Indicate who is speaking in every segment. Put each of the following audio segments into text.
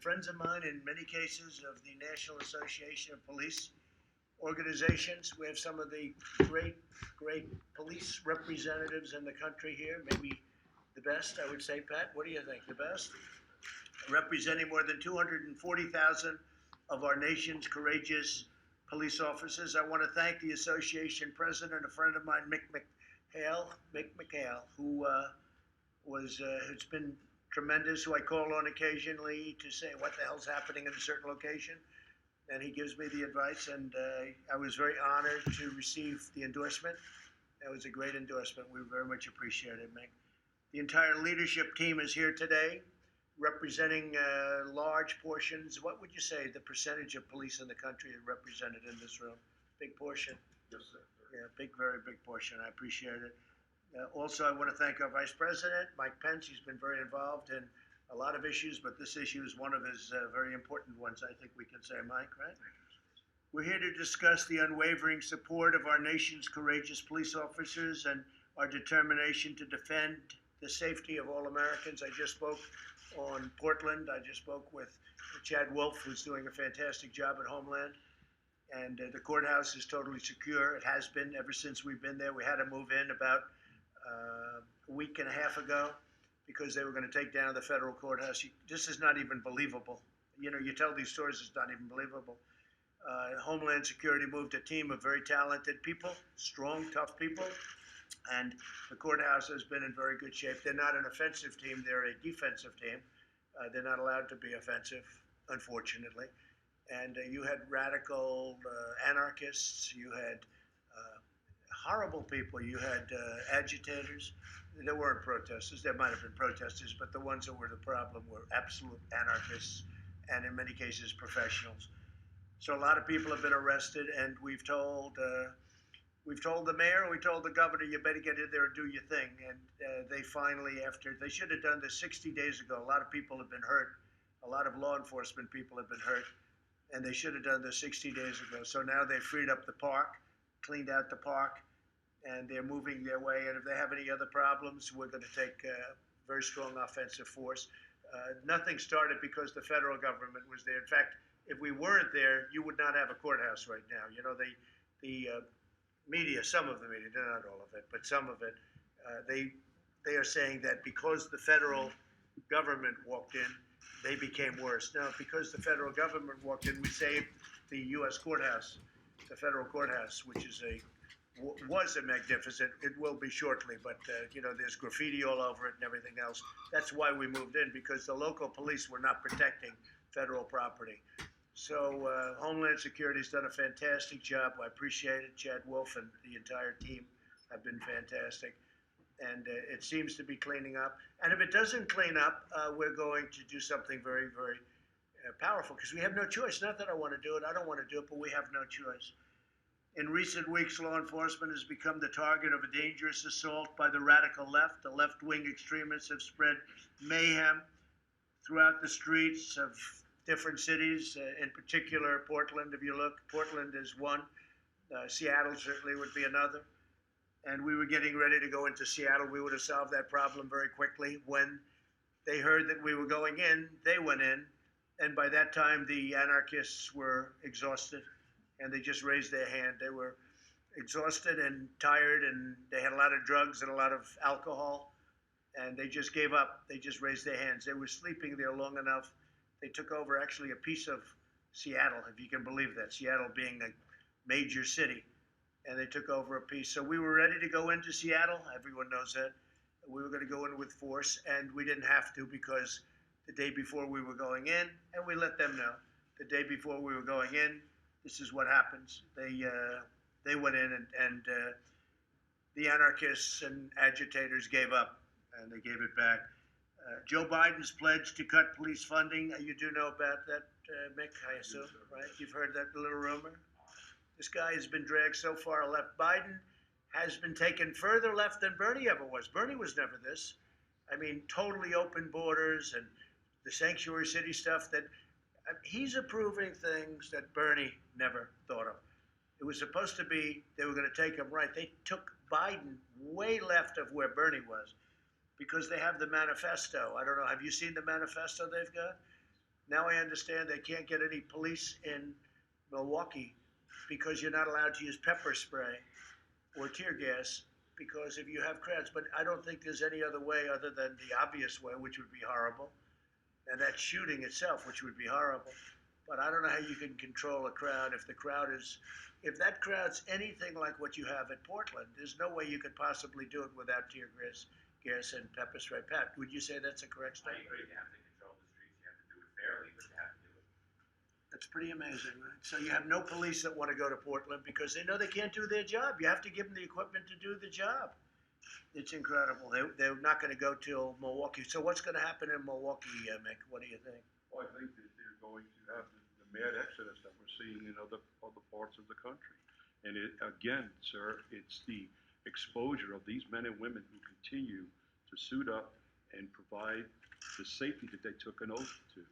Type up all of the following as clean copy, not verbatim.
Speaker 1: friends of mine in many cases of the National Association of Police Organizations. We have some of the great police representatives in the country here, maybe the best, I would say. Pat, what do you think? The best? Representing more than 240,000 of our nation's courageous police officers. I want to thank the association president, a friend of mine, Mick McHale, who it's been tremendous, who I call on occasionally to say what the hell's happening in a certain location. And he gives me the advice, and I was very honored to receive the endorsement. That was a great endorsement. We very much appreciate it, Mick. The entire leadership team is here today, representing large portions. What would you say the percentage of police in the country are represented in this room? Big portion.
Speaker 2: Yes, sir.
Speaker 1: Yeah, very big portion. I appreciate it. Also, I want to thank our Vice President, Mike Pence. He's been very involved in a lot of issues, but this issue is one of his very important ones, I think we can say, Mike, right? We're here to discuss the unwavering support of our nation's courageous police officers and our determination to defend the safety of all Americans. I just spoke on Portland. I just spoke with Chad Wolf, who's doing a fantastic job at Homeland. And the courthouse is totally secure. It has been ever since we've been there. We had to move in about a week and a half ago because they were going to take down the federal courthouse. This is not even believable. You know, you tell these stories, it's not even believable. Homeland Security moved a team of very talented people, strong, tough people, and the courthouse has been in very good shape. They're not an offensive team, they're a defensive team. They're not allowed to be offensive, unfortunately. And you had radical anarchists, you had horrible people, you had agitators. There weren't protesters, there might have been protesters, but the ones that were the problem were absolute anarchists and in many cases professionals. So a lot of people have been arrested, and we've told the mayor and we told the governor, you better get in there and do your thing. And they finally, they should have done this 60 days ago. A lot of people have been hurt. A lot of law enforcement people have been hurt, and they should have done this 60 days ago. So now they've freed up the park, cleaned out the park, and they're moving their way. And if they have any other problems, we're going to take very strong offensive force. Nothing started because the federal government was there. In fact, if we weren't there, you would not have a courthouse right now. You know, the media, some of the media, not all of it, but some of it, they are saying that because the federal government walked in, they became worse. Now, because the federal government walked in, we saved the U.S. courthouse, the federal courthouse, which is was a magnificent. It will be shortly, but you know, there's graffiti all over it and everything else. That's why we moved in, because the local police were not protecting federal property. So Homeland Security has done a fantastic job. I appreciate it. Chad Wolf and the entire team have been fantastic. And it seems to be cleaning up. And if it doesn't clean up, we're going to do something very powerful, because we have no choice. Not that I want to do it. I don't want to do it, but we have no choice. In recent weeks, law enforcement has become the target of a dangerous assault by the radical left. The left-wing extremists have spread mayhem throughout the streets of different cities, in particular Portland. If you look, Portland is one. Seattle certainly would be another. And we were getting ready to go into Seattle. We would have solved that problem very quickly. When they heard that we were going in, they went in. And by that time, the anarchists were exhausted, and they just raised their hand. They were exhausted and tired, and they had a lot of drugs and a lot of alcohol, and they just gave up. They just raised their hands. They were sleeping there long enough. They took over actually a piece of Seattle, if you can believe that, Seattle being a major city. And they took over a piece. So we were ready to go into Seattle. Everyone knows that. We were going to go in with force, and we didn't have to, because the day before we were going in, and we let them know, the day before we were going in, this is what happens. They went in, and the anarchists and agitators gave up, and they gave it back. Joe Biden's pledge to cut police funding. You do know about that, Mick, I assume, right? You've heard that little rumor? This guy has been dragged so far left. Biden has been taken further left than Bernie ever was. Bernie was never this. I mean, totally open borders and the sanctuary city stuff. That he's approving things that Bernie never thought of. It was supposed to be they were going to take him right. They took Biden way left of where Bernie was, because they have the manifesto. I don't know. Have you seen the manifesto they've got? Now I understand they can't get any police in Milwaukee because you're not allowed to use pepper spray or tear gas because if you have crowds. But I don't think there's any other way other than the obvious way, which would be horrible, and that's shooting itself, which would be horrible. But I don't know how you can control a crowd if if that crowd's anything like what you have at Portland. There's no way you could possibly do it without tear gas and pepper spray. Pat, would you say that's a correct statement?
Speaker 2: I agree. You have to control the streets. You have to do it fairly, but you have to do it.
Speaker 1: That's pretty amazing, right? So you have no police that want to go to Portland because they know they can't do their job. You have to give them the equipment to do the job. It's incredible. They're not going to go till Milwaukee. So what's going to happen in Milwaukee, Mick? What do you think?
Speaker 3: Well, I think that they're going to have the mad exodus that we're seeing in other parts of the country. And again, sir, it's the exposure of these men and women who continue to suit up and provide the safety that they took an oath to.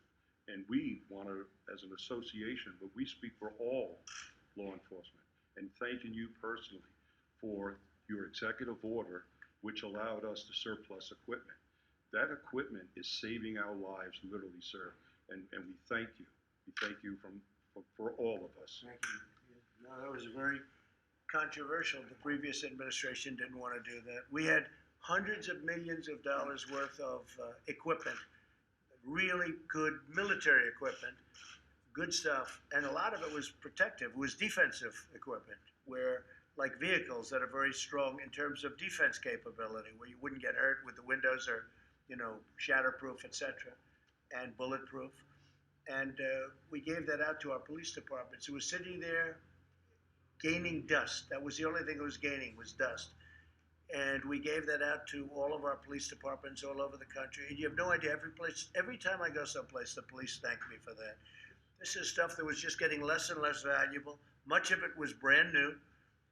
Speaker 3: And we want to, as an association, but we speak for all law enforcement, and thanking you personally for your executive order, which allowed us to surplus equipment. That equipment is saving our lives, literally, sir, and we thank you. We thank you for all of us.
Speaker 1: Thank you. No, that was very controversial. The previous administration didn't want to do that. We had hundreds of millions of dollars worth of equipment, really good military equipment, good stuff, and a lot of it was protective. It was defensive equipment, where like vehicles that are very strong in terms of defense capability, where you wouldn't get hurt with the windows are, shatterproof, etc., and bulletproof. And we gave that out to our police departments. It was sitting there gaining dust. That was the only thing it was gaining, was dust. And we gave that out to all of our police departments all over the country. And you have no idea, every time I go someplace, the police thank me for that. This is stuff that was just getting less and less valuable. Much of it was brand new,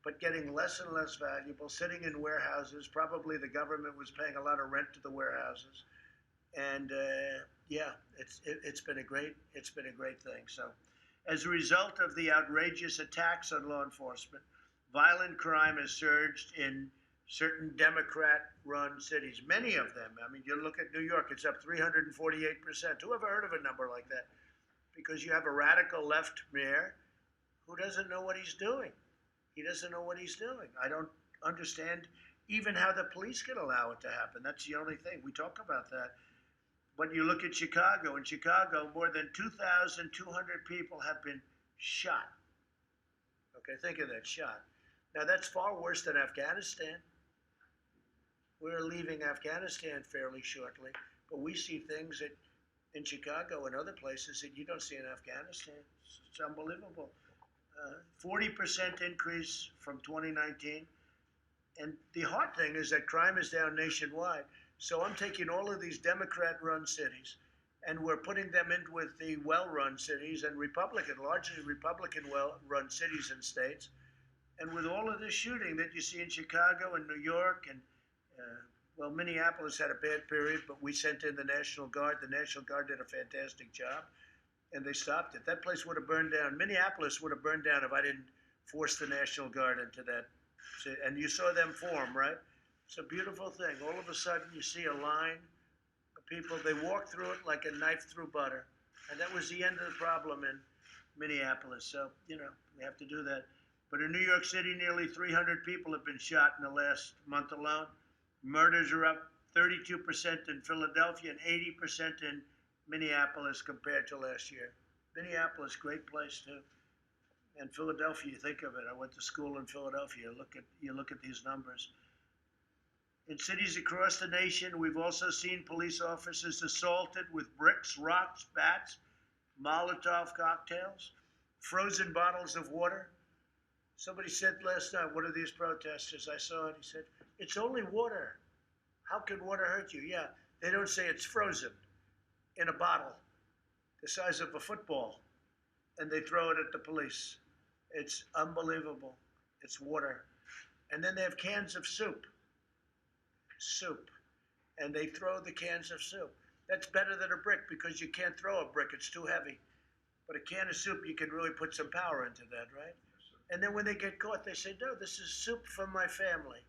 Speaker 1: but getting less and less valuable, sitting in warehouses. Probably the government was paying a lot of rent to the warehouses. And it's been a great thing. So as a result of the outrageous attacks on law enforcement, violent crime has surged in certain Democrat-run cities, many of them. I mean, you look at New York, it's up 348%. Who ever heard of a number like that? Because you have a radical left mayor who doesn't know what he's doing. He doesn't know what he's doing. I don't understand even how the police can allow it to happen. That's the only thing. We talk about that. But you look at Chicago. In Chicago, more than 2,200 people have been shot. Okay, think of that, shot. Now, that's far worse than Afghanistan. We're leaving Afghanistan fairly shortly, but we see things in Chicago and other places that you don't see in Afghanistan. It's unbelievable. 40% increase from 2019. And the hard thing is that crime is down nationwide. So I'm taking all of these Democrat-run cities, and we're putting them in with the well-run cities and largely Republican well-run cities and states. And with all of this shooting that you see in Chicago and New York, and Minneapolis had a bad period, but we sent in the National Guard. The National Guard did a fantastic job, and they stopped it. That place would have burned down. Minneapolis would have burned down if I didn't force the National Guard into that. And you saw them form, right? It's a beautiful thing. All of a sudden, you see a line of people. They walk through it like a knife through butter. And that was the end of the problem in Minneapolis. So, we have to do that. But in New York City, nearly 300 people have been shot in the last month alone. Murders are up 32% in Philadelphia and 80% in Minneapolis compared to last year. Minneapolis, great place too. And Philadelphia, you think of it. I went to school in Philadelphia. You look at these numbers. In cities across the nation, we've also seen police officers assaulted with bricks, rocks, bats, Molotov cocktails, frozen bottles of water. Somebody said last night, one of these protesters, I saw it, he said, "It's only water. How can water hurt you?" Yeah, they don't say it's frozen in a bottle the size of a football, and they throw it at the police. It's unbelievable. It's water. And then they have cans of soup, and they throw the cans of soup. That's better than a brick because you can't throw a brick. It's too heavy. But a can of soup, you can really put some power into that, right? And then when they get caught, they say, "No, this is soup for my family."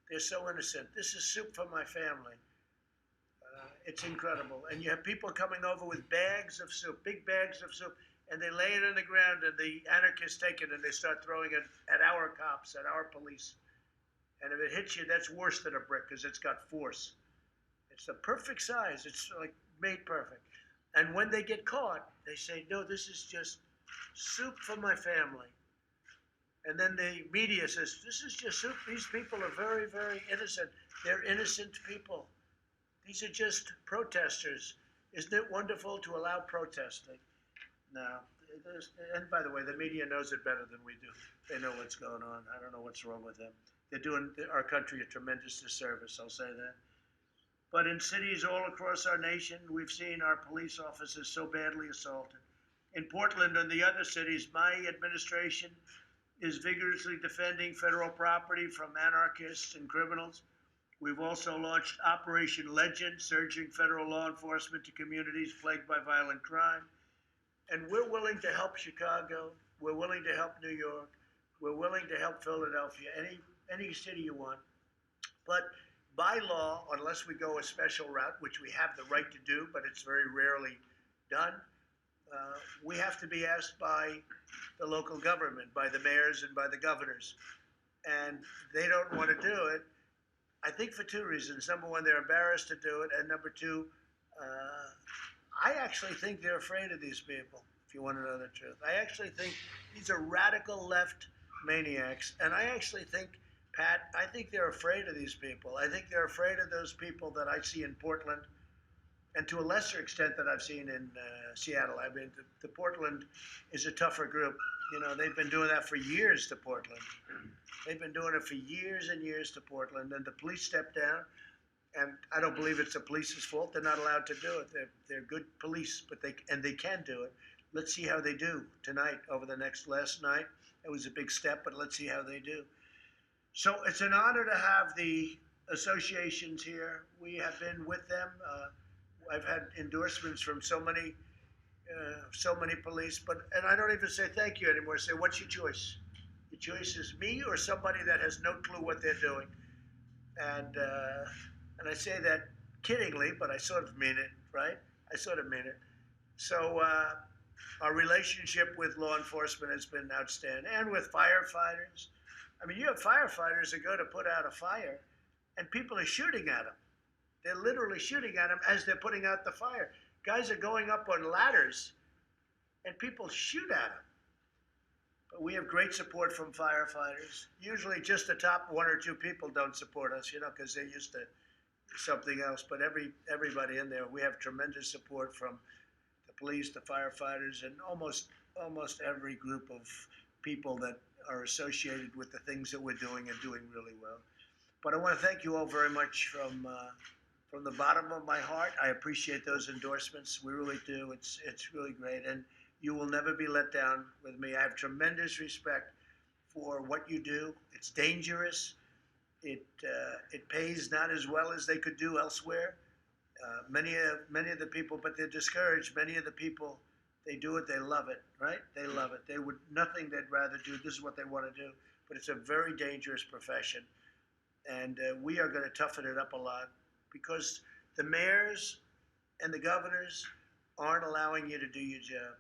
Speaker 1: They're so innocent. "This is soup for my family." It's incredible. And you have people coming over with bags of soup, big bags of soup, and they lay it on the ground, and the anarchists take it and they start throwing it at our cops, at our police. And if it hits you, that's worse than a brick because it's got force. It's the perfect size. It's like made perfect. And when they get caught, they say, no, this is just soup for my family. And then the media says, this is just soup. These people are very, very innocent. They're innocent people. These are just protesters. Isn't it wonderful to allow protesting? No. And by the way, the media knows it better than we do. They know what's going on. I don't know what's wrong with them. They're doing our country a tremendous disservice, I'll say that. But in cities all across our nation, we've seen our police officers so badly assaulted. In Portland and the other cities, my administration is vigorously defending federal property from anarchists and criminals. We've also launched Operation Legend, surging federal law enforcement to communities plagued by violent crime. And we're willing to help Chicago. We're willing to help New York. We're willing to help Philadelphia, any city you want. But by law, unless we go a special route, which we have the right to do, but it's very rarely done, we have to be asked by the local government, by the mayors and by the governors. And they don't want to do it, I think for two reasons. Number one, they're embarrassed to do it. And number two, I actually think they're afraid of these people, if you want to know the truth. I actually think these are radical left maniacs. And I actually think, Pat, I think they're afraid of these people. I think they're afraid of those people that I see in Portland, and to a lesser extent that I've seen in Seattle. I mean, the Portland is a tougher group. You know, they've been doing that for years to Portland. They've been doing it for years and years to Portland, and the police stepped down. And I don't believe it's the police's fault. They're not allowed to do it. They're good police, but they can do it. Let's see how they do tonight. Last night, it was a big step, but let's see how they do. So it's an honor to have the associations here. We have been with them. I've had endorsements from so many police, and I don't even say thank you anymore. I say, what's your choice? Your choice is me or somebody that has no clue what they're doing. And I say that kiddingly, but I sort of mean it, right? I sort of mean it. So our relationship with law enforcement has been outstanding, and with firefighters. I mean, you have firefighters that go to put out a fire, and people are shooting at them. They're literally shooting at them as they're putting out the fire. Guys are going up on ladders, and people shoot at them. But we have great support from firefighters. Usually just the top one or two people don't support us, because they're used to something else. But everybody in there, we have tremendous support from the police, the firefighters, and almost every group of people that are associated with the things that we're doing and doing really well. But I want to thank you all very much from the bottom of my heart. I appreciate those endorsements. We really do. It's really great. And you will never be let down with me. I have tremendous respect for what you do. It's dangerous. It pays not as well as they could do elsewhere. Many of the people, but they're discouraged. Many of the people, they do it, they love it, right? They love it. They would, nothing they'd rather do. This is what they want to do. But it's a very dangerous profession. And we are going to toughen it up a lot because the mayors and the governors aren't allowing you to do your job.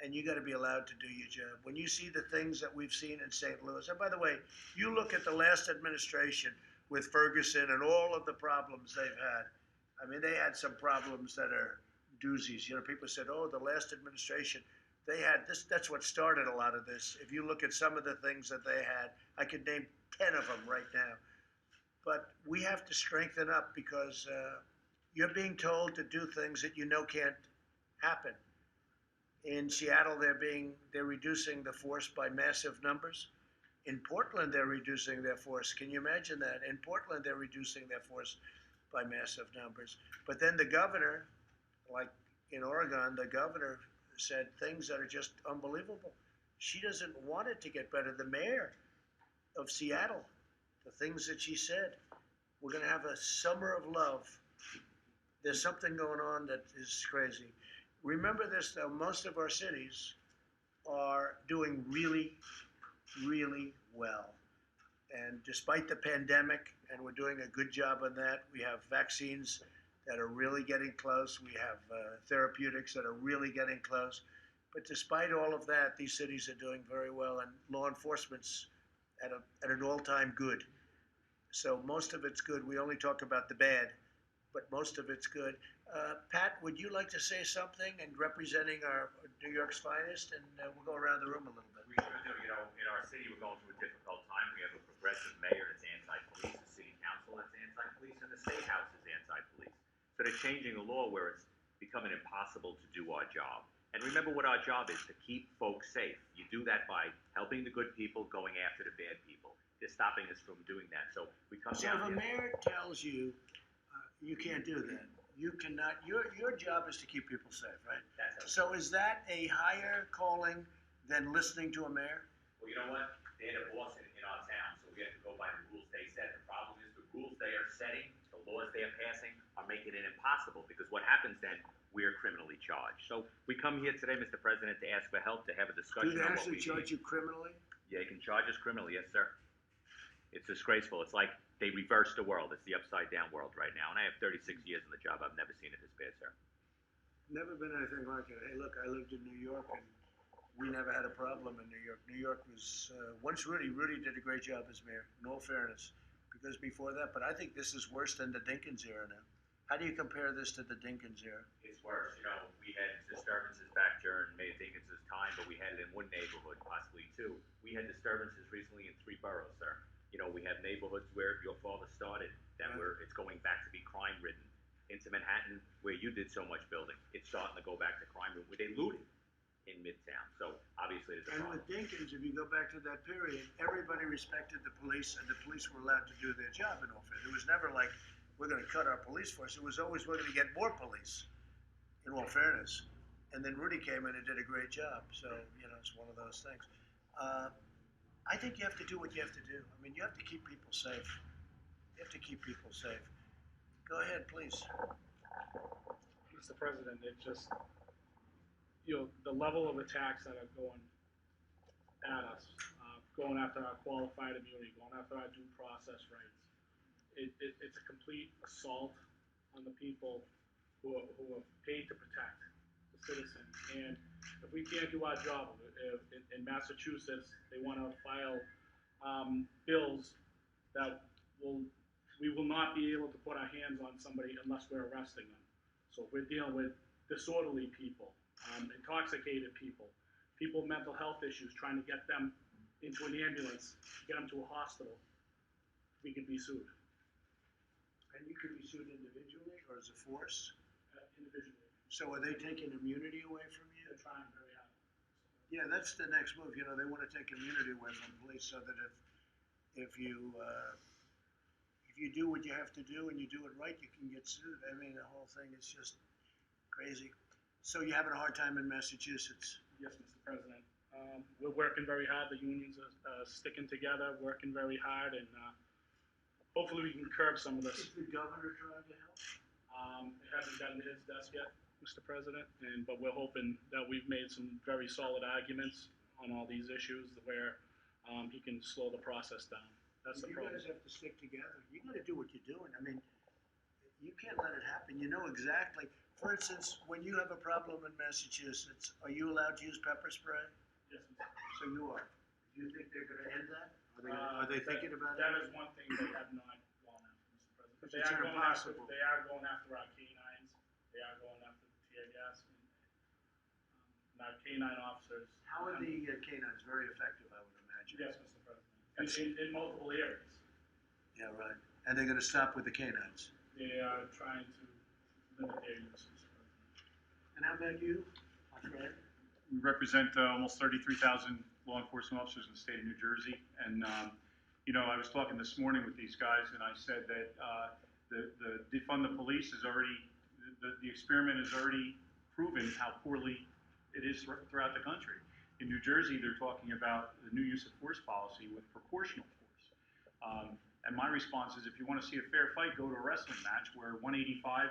Speaker 1: And you got to be allowed to do your job. When you see the things that we've seen in St. Louis, and by the way, you look at the last administration with Ferguson and all of the problems they've had. I mean, they had some problems that are doozies. People said, oh, the last administration, they had this. That's what started a lot of this. If you look at some of the things that they had, I could name 10 of them right now. But we have to strengthen up because you're being told to do things that can't happen. In Seattle, they're reducing the force by massive numbers. In Portland, they're reducing their force. Can you imagine that? In Portland, they're reducing their force by massive numbers. But then the governor, like in Oregon, the governor said things that are just unbelievable. She doesn't want it to get better. The mayor of Seattle, the things that she said, we're going to have a summer of love. There's something going on that is crazy. Remember this, though, most of our cities are doing really, really well. And despite the pandemic, and we're doing a good job on that, we have vaccines that are really getting close. We have therapeutics that are really getting close. But despite all of that, these cities are doing very well, and law enforcement's at an all-time good. So most of it's good. We only talk about the bad, but most of it's good. Pat, would you like to say something and representing our New York's finest? And we'll go around the room a little bit.
Speaker 2: We sure do. You know, in our city, we're going through a difficult time. We have a progressive mayor that's anti-police, a city council that's anti-police, and the state house is anti-police. So they're changing the law where it's becoming impossible to do our job. And remember what our job is, to keep folks safe. You do that by helping the good people, going after the bad people. They're stopping us from doing that. So we come
Speaker 1: So
Speaker 2: down
Speaker 1: if a
Speaker 2: here.
Speaker 1: mayor tells you you can't do that, you cannot. Your job is to keep people safe, right?
Speaker 2: That's
Speaker 1: So is that a higher calling than listening to a mayor?
Speaker 2: Well, you know what? They're the boss in our town, so we have to go by the rules they set. The problem is the rules they are setting, the laws they are passing, are making it impossible, because what happens then, we're criminally charged. So we come here today, Mr. President, to ask for help, to have a discussion
Speaker 1: Do they
Speaker 2: on what
Speaker 1: actually
Speaker 2: we
Speaker 1: charge
Speaker 2: need.
Speaker 1: you criminally?
Speaker 2: Yeah, they can charge us criminally, yes, sir. It's disgraceful. It's like they reversed the world. It's the upside down world right now. And I have 36 years in the job. I've never seen it this bad, sir.
Speaker 1: Never been anything like it. Hey, look, I lived in New York, and we never had a problem in New York. New York was once Rudy did a great job as mayor, in all fairness, because before that. But I think this is worse than the Dinkins era now. How do you compare this to the Dinkins era?
Speaker 2: It's worse. You know, we had disturbances back during Mayor Dinkins' time, but we had it in one neighborhood, possibly two. We had disturbances recently in 3 boroughs, sir. You know, we have neighborhoods where your father started that where it's going back to be crime-ridden. Into Manhattan, where you did so much building, it's starting to go back to crime, where they looted in Midtown. So obviously there's a
Speaker 1: And
Speaker 2: problem.
Speaker 1: with Dinkins, if you go back to that period, everybody respected the police, and the police were allowed to do their job in all fairness. It was never like, we're going to cut our police force. It was always, we're going to get more police, in all fairness. And then Rudy came in and did a great job. So, you know, it's one of those things. I think you have to do what you have to do. I mean, you have to keep people safe. You have to keep people safe. Go ahead, please.
Speaker 4: Mr. President, it just, the level of attacks that are going at us, going after our qualified immunity, going after our due process rights, it's a complete assault on the people who are paid to protect the citizen. And if we can't do our job, if in Massachusetts they want to file bills that we will not be able to put our hands on somebody unless we're arresting them. So if we're dealing with disorderly people, intoxicated people, people with mental health issues, trying to get them into an ambulance, get them to a hospital, we could be sued.
Speaker 1: And you could be sued individually or as a force?
Speaker 4: Individually.
Speaker 1: So are they taking immunity away from you?
Speaker 4: They're trying very hard.
Speaker 1: Yeah, that's the next move. You know, they want to take immunity away from police so that if you do what you have to do and you do it right, you can get sued. I mean, the whole thing is just crazy. So you're having a hard time in Massachusetts?
Speaker 4: Yes, Mr. President. We're working very hard. The unions are sticking together, working very hard, and hopefully we can curb some of this.
Speaker 1: Is the governor trying to help?
Speaker 4: It hasn't gotten to his desk yet, Mr. President, but we're hoping that we've made some very solid arguments on all these issues where he can slow the process down. That's the problem.
Speaker 1: You guys have to stick together. You got to do what you're doing. I mean, you can't let it happen. You know exactly. For instance, when you have a problem in Massachusetts, are you allowed to use pepper spray?
Speaker 4: Yes, Mr.
Speaker 1: So you are. Do you think they're going to end that? Are they thinking about
Speaker 4: that?
Speaker 1: that?
Speaker 4: That is one thing they have not gone after, Mr. President. But
Speaker 1: It's impossible.
Speaker 4: They are going after our canines. They are going after the tear gas. And our canine officers.
Speaker 1: How are the canines? Very effective, I would imagine.
Speaker 4: Yes, Mr. President. In multiple areas.
Speaker 1: Yeah, right. And they're going to stop with the canines.
Speaker 4: They are trying to limit their use, Mr. President.
Speaker 1: And how about you, my friend?
Speaker 5: We represent almost 33,000 law enforcement officers in the state of New Jersey. And, you know, I was talking this morning with these guys, and I said that the defund the police is already, the experiment has already proven how poorly it is throughout the country. In New Jersey, they're talking about the new use of force policy with proportional force. And my response is, if you want to see a fair fight, go to a wrestling match where 185,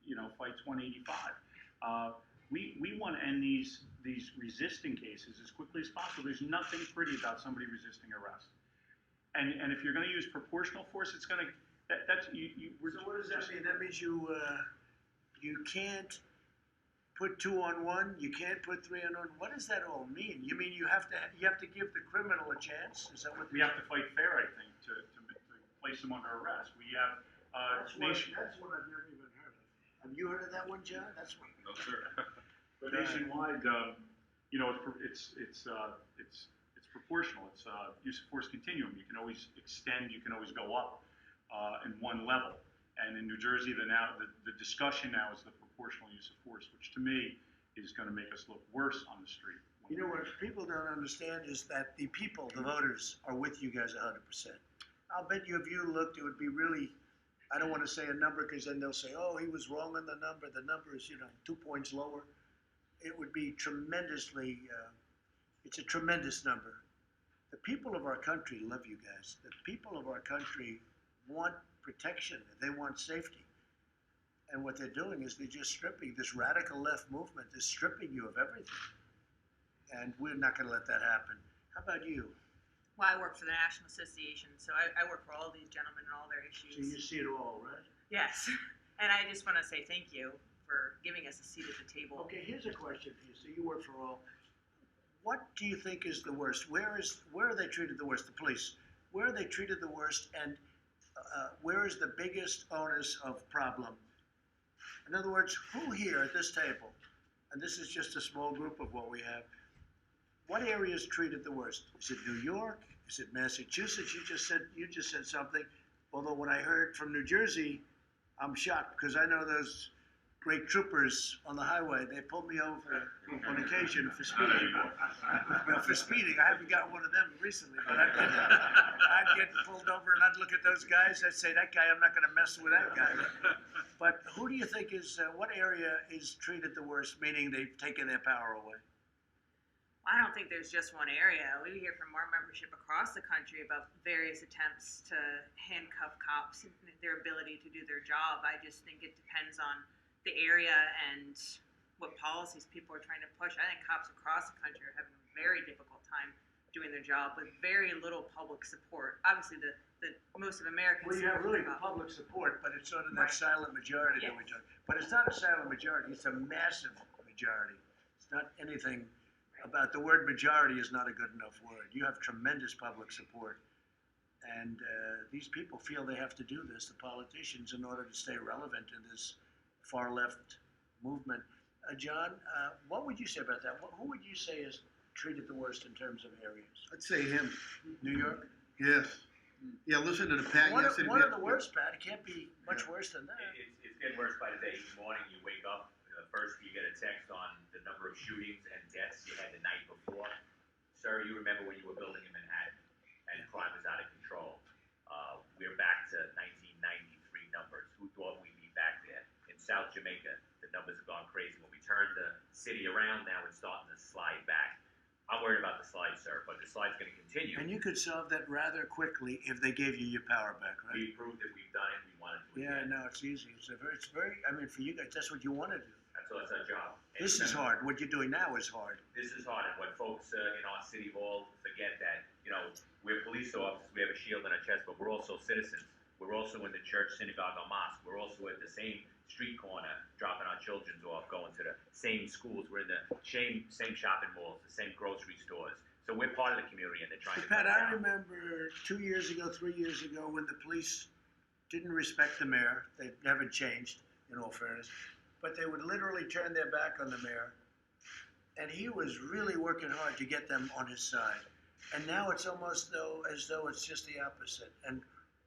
Speaker 5: you know, fights 185. We want to end these resisting cases as quickly as possible. There's nothing pretty about somebody resisting arrest. And if you're going to use proportional force, it's going to That's,
Speaker 1: So what does that mean? That means you can't put 2 on 1, you can't put 3 on 1. What does that all mean? You mean you have to give the criminal a chance? Is that what?
Speaker 5: we have to fight fair, I think, to place them under arrest. We have,
Speaker 1: That's what I've never even heard of. Have you heard of that one, John? That's one.
Speaker 3: No, sir.
Speaker 5: but nationwide, you know, it's proportional. It's use of force continuum. You can always extend, you can always go up in one level. And in New Jersey, the discussion now is the proportional use of force, which to me is going to make us look worse on the street.
Speaker 1: You know what people don't understand is that the people, the voters, are with you guys 100%. I'll bet you if you looked, it would be really, I don't want to say a number because then they'll say, oh, he was wrong on the number. The number is, 2 points lower. It would be tremendously, it's a tremendous number. The people of our country love you guys. The people of our country want protection. They want safety. And what they're doing is they're just stripping, this radical left movement is stripping you of everything. And we're not going to let that happen. How about you?
Speaker 6: Well, I work for the National Association, so I work for all these gentlemen and all their issues.
Speaker 1: So you see it all, right?
Speaker 6: Yes. And I just want to say thank you for giving us a seat at the table.
Speaker 1: Okay, here's a question for you. So you work for all. What do you think is the worst? Where are they treated the worst? The police. Where are they treated the worst? And where is the biggest onus of problem? In other words, who here at this table, and this is just a small group of what we have, what area is treated the worst? Is it New York? Is it Massachusetts? You just said something. Although when I heard from New Jersey, I'm shocked because I know those great troopers on the highway. They pulled me over on occasion for speeding. Well, for speeding, I haven't got one of them recently, but I'd get pulled over and I'd look at those guys. I'd say, that guy, I'm not going to mess with that guy. But who do you think is, what area is treated the worst, meaning they've taken their power away?
Speaker 6: I don't think there's just one area. We hear from our membership across the country about various attempts to handcuff cops and their ability to do their job. I just think it depends on the area and what policies people are trying to push. I think cops across the country are having a very difficult time doing their job with very little public support. Obviously, the most of Americans.
Speaker 1: Well, you have really public support, but it's sort of that silent majority that we talk. But it's not a silent majority; it's a massive majority. It's not anything about the word majority is not a good enough word. You have tremendous public support, and these people feel they have to do this. The politicians, in order to stay relevant in this far left movement. John, what would you say about that? Who would you say is treated the worst in terms of areas?
Speaker 7: I'd say him.
Speaker 1: New York?
Speaker 7: Yes. Yeah, listen to the Pat
Speaker 1: One
Speaker 7: yesterday.
Speaker 1: of the worst, Pat. It can't be much worse than that.
Speaker 2: It's getting worse by the day. Each morning you wake up, first you get a text on the number of shootings and deaths you had the night before. Sir, you remember when you were building in Manhattan and crime was out of control. We're back to 1993 numbers. Who thought we'd be back there? In South Jamaica, the numbers have gone crazy. When we turn the city around now, it's starting to slide back. I'm worried about the slide, sir, but the slide's going to continue.
Speaker 1: And you could solve that rather quickly if they gave you your power back, right?
Speaker 2: We proved that we've done it. We want to do it.
Speaker 1: Yeah,
Speaker 2: again.
Speaker 1: no, it's easy. It's very. I mean, for you guys, that's what you want to do.
Speaker 2: That's our job. And
Speaker 1: This is
Speaker 2: remember,
Speaker 1: hard. What you're doing now is hard.
Speaker 2: This is hard, and what folks in our city hall forget that, we're police officers, we have a shield on our chest, but we're also citizens. We're also in the church, synagogue, or mosque. We're also at the same street corner, dropping our children off, going to the same schools. We're in the same shopping malls, the same grocery stores. So we're part of the community, and they're trying to.
Speaker 1: Pat,
Speaker 2: cut us
Speaker 1: I
Speaker 2: down.
Speaker 1: remember 2 years ago, 3 years ago, when the police didn't respect the mayor. They haven't changed, in all fairness, but they would literally turn their back on the mayor, and he was really working hard to get them on his side. And now it's almost as though it's just the opposite. And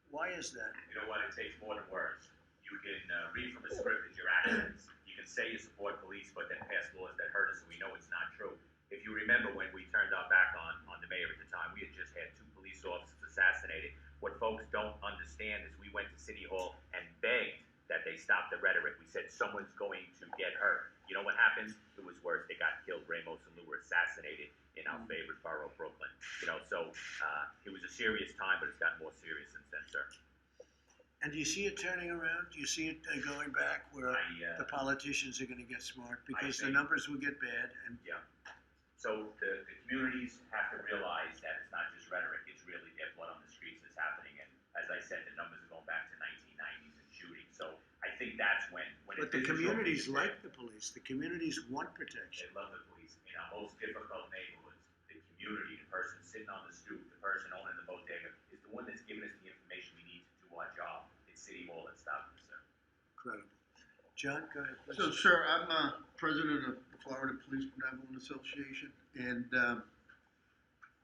Speaker 1: why is that?
Speaker 2: You know what? It takes more than words. You can read from a script with your actions. You can say you support police, but then pass laws that hurt us, and we know it's not true. If you remember when we turned our back on the mayor at the time, we had just had 2 police officers assassinated. What folks don't understand is we went to City Hall and begged that they stop the rhetoric. We said someone's going to get hurt. You know what happened? It was worse. They got killed. Ramos and Lou were assassinated in our favorite borough, Brooklyn. So it was a serious time, but it's gotten more serious since then, sir.
Speaker 1: And do you see it turning around? Do you see it going back where the politicians are going to get smart? Because the numbers will get bad. And
Speaker 2: yeah. So the communities have to realize that it's not just rhetoric. It's really their blood on the streets that's happening. And as I said, the numbers are going back to
Speaker 1: But the communities like the police. The communities want protection.
Speaker 2: They love the police. In our most difficult neighborhoods, the community, the person sitting on the stoop, the person owning the bodega, is the one that's giving us the information we need to do our job. It's City Hall that's stopping us, sir.
Speaker 1: Incredible. John, go ahead, please.
Speaker 7: So, sir, I'm president of the Florida Police Benevolent Association, and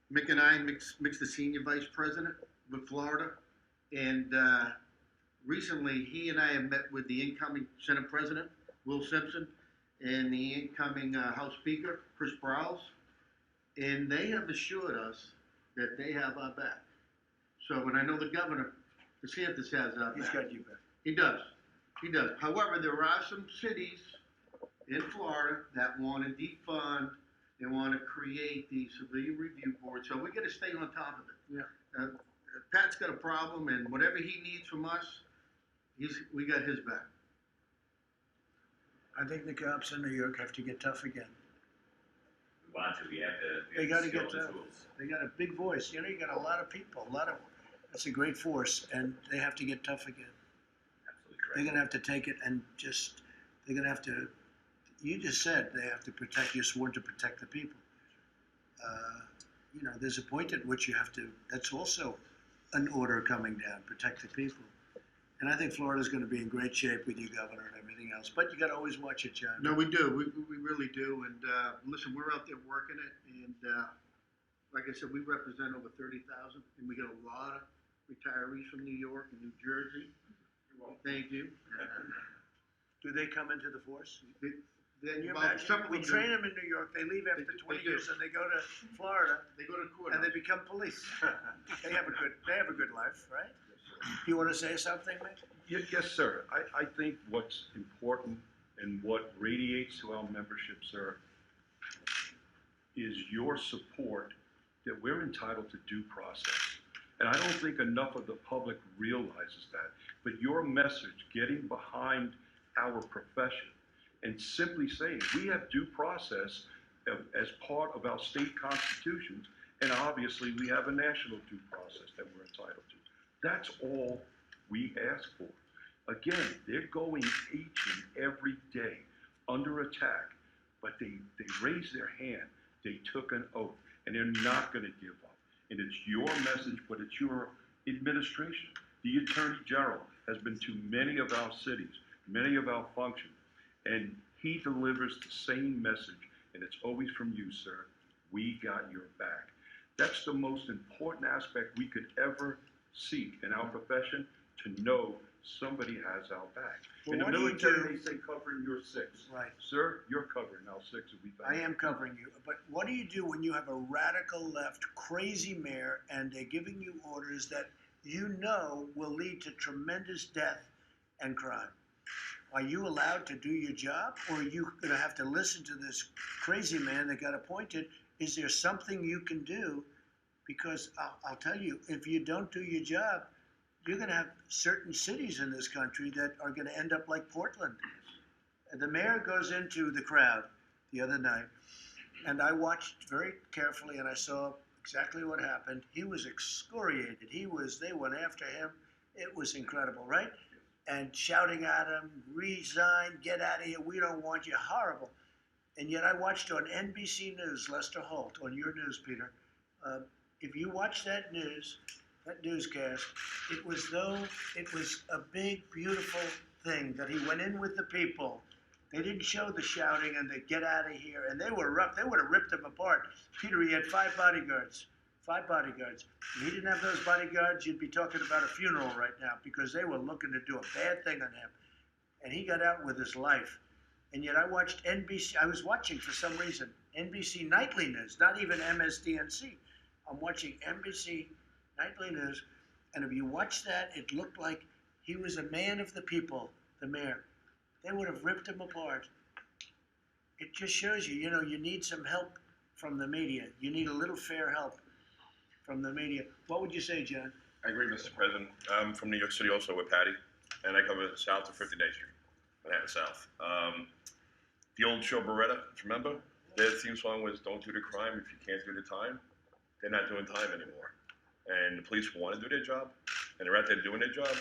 Speaker 7: Mick and I, Mick's the senior vice president with Florida, and recently he and I have met with the incoming Senate President, Will Simpson, and the incoming House Speaker, Chris Sprowls, and they have assured us that they have our back. So, and I know the governor, DeSantis, has our back.
Speaker 1: He's got you back.
Speaker 7: He does. He does. However, there are some cities in Florida that want to defund and want to create the civilian review board. So we got to stay on top of it.
Speaker 1: Yeah.
Speaker 7: Pat's got a problem, and whatever he needs from us, we got his back.
Speaker 1: I think the cops in New York have to get tough again.
Speaker 2: We want to. We have to.
Speaker 1: They got to get
Speaker 2: skills and
Speaker 1: tough.
Speaker 2: tools.
Speaker 1: They got a big voice. You know, you got a lot of people, that's a great force, and they have to get tough again.
Speaker 2: Absolutely correct.
Speaker 1: They're going to have to take it and they're going to have to, you just said they have to protect, you're sworn to protect the people. You know, there's a point at which you have to, that's also an order coming down, protect the people. And I think Florida's going to be in great shape with you, Governor, and everything else. But you got to always watch it, John.
Speaker 7: No, we do. We really do. And listen, we're out there working it. And like I said, we represent over 30,000. And we get a lot of retirees from New York and New Jersey. Thank you.
Speaker 1: Do they come into the force?
Speaker 7: Then
Speaker 1: Can you
Speaker 7: well,
Speaker 1: imagine?
Speaker 7: some of
Speaker 1: We
Speaker 7: them
Speaker 1: train
Speaker 7: do.
Speaker 1: them in New York, they leave after
Speaker 7: They
Speaker 1: 20
Speaker 7: do.
Speaker 1: years and they go to Florida
Speaker 7: They go to court.
Speaker 1: and they become police. They have a good life, right? Do you want to say something, Mick?
Speaker 3: Yes, sir. I think what's important and what radiates to our membership, sir, is your support that we're entitled to due process. And I don't think enough of the public realizes that. But your message, getting behind our profession and simply saying we have due process as part of our state constitutions, and obviously we have a national due process that we're entitled to. That's all we ask for. Again, they're going each and every day under attack, but they raised their hand, they took an oath, and they're not going to give up. And it's your message, but it's your administration. The Attorney General has been to many of our cities, many of our functions, and he delivers the same message, and it's always from you, sir. We got your back. That's the most important aspect we could ever seek in our profession, to know somebody has our back.
Speaker 1: Well,
Speaker 3: in the
Speaker 1: what do you
Speaker 3: military,
Speaker 1: do?
Speaker 3: they say covering your six.
Speaker 1: Right.
Speaker 3: Sir, you're covering our six. And we thank
Speaker 1: I
Speaker 3: you.
Speaker 1: am covering you, but what do you do when you have a radical left, crazy mayor, and they're giving you orders that you know will lead to tremendous death and crime? Are you allowed to do your job, or are you going to have to listen to this crazy man that got appointed? Is there something you can do? Because I'll tell you, if you don't do your job, you're going to have certain cities in this country that are going to end up like Portland. The mayor goes into the crowd the other night, and I watched very carefully, and I saw exactly what happened. He was excoriated. They went after him. It was incredible, right? And shouting at him, resign, get out of here, we don't want you, horrible. And yet I watched on NBC News, Lester Holt, on your news, Peter. If you watch that newscast, it was a big, beautiful thing that he went in with the people. They didn't show the shouting and the get out of here, and they were rough. They would have ripped him apart. Peter, he had 5 bodyguards. If he didn't have those bodyguards, you'd be talking about a funeral right now, because they were looking to do a bad thing on him. And he got out with his life. And yet I watched NBC, I was watching for some reason, NBC Nightly News, not even MSDNC. I'm watching NBC Nightly News, and if you watch that, it looked like he was a man of the people, the mayor. They would have ripped him apart. It just shows you, you need some help from the media. You need a little fair help from the media. What would you say, John?
Speaker 8: I agree, Mr. President. I'm from New York City also with Patty, and I cover the south of 59th Street, Manhattan South. The old show Beretta, remember? Their theme song was "Don't do the crime if you can't do the time." They're not doing time anymore. And the police want to do their job, and they're out there doing their job.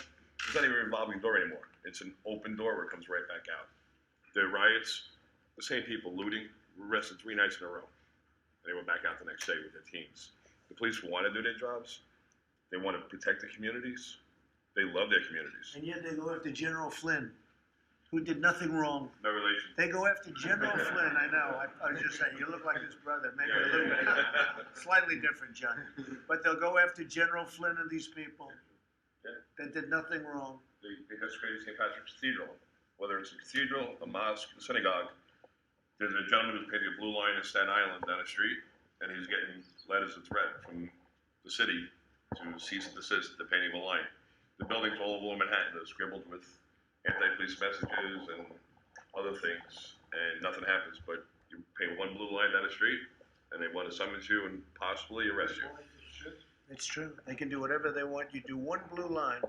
Speaker 8: It's not even a revolving door anymore. It's an open door where it comes right back out. The riots, the same people looting, were arrested 3 nights in a row. And they went back out the next day with their teams. The police want to do their jobs. They want to protect the communities. They love their communities.
Speaker 1: And yet they go after General Flynn, who did nothing wrong.
Speaker 8: No relation.
Speaker 1: They go after General Flynn, I know, I was just saying, you look like his brother, maybe a little bit, slightly different, John. But they'll go after General Flynn and these people that did nothing wrong.
Speaker 8: They desecrated St. Patrick's Cathedral. Whether it's a cathedral, a mosque, a synagogue, there's a gentleman who's painting a blue line in Staten Island down the street, and he's getting letters of threat from the city to cease and desist the painting of a line. The buildings all over Manhattan are scribbled with anti-police messages and other things, and nothing happens. But you paint one blue line down the street, and they want to summons you and possibly arrest you.
Speaker 1: It's true, they can do whatever they want, you do one blue line,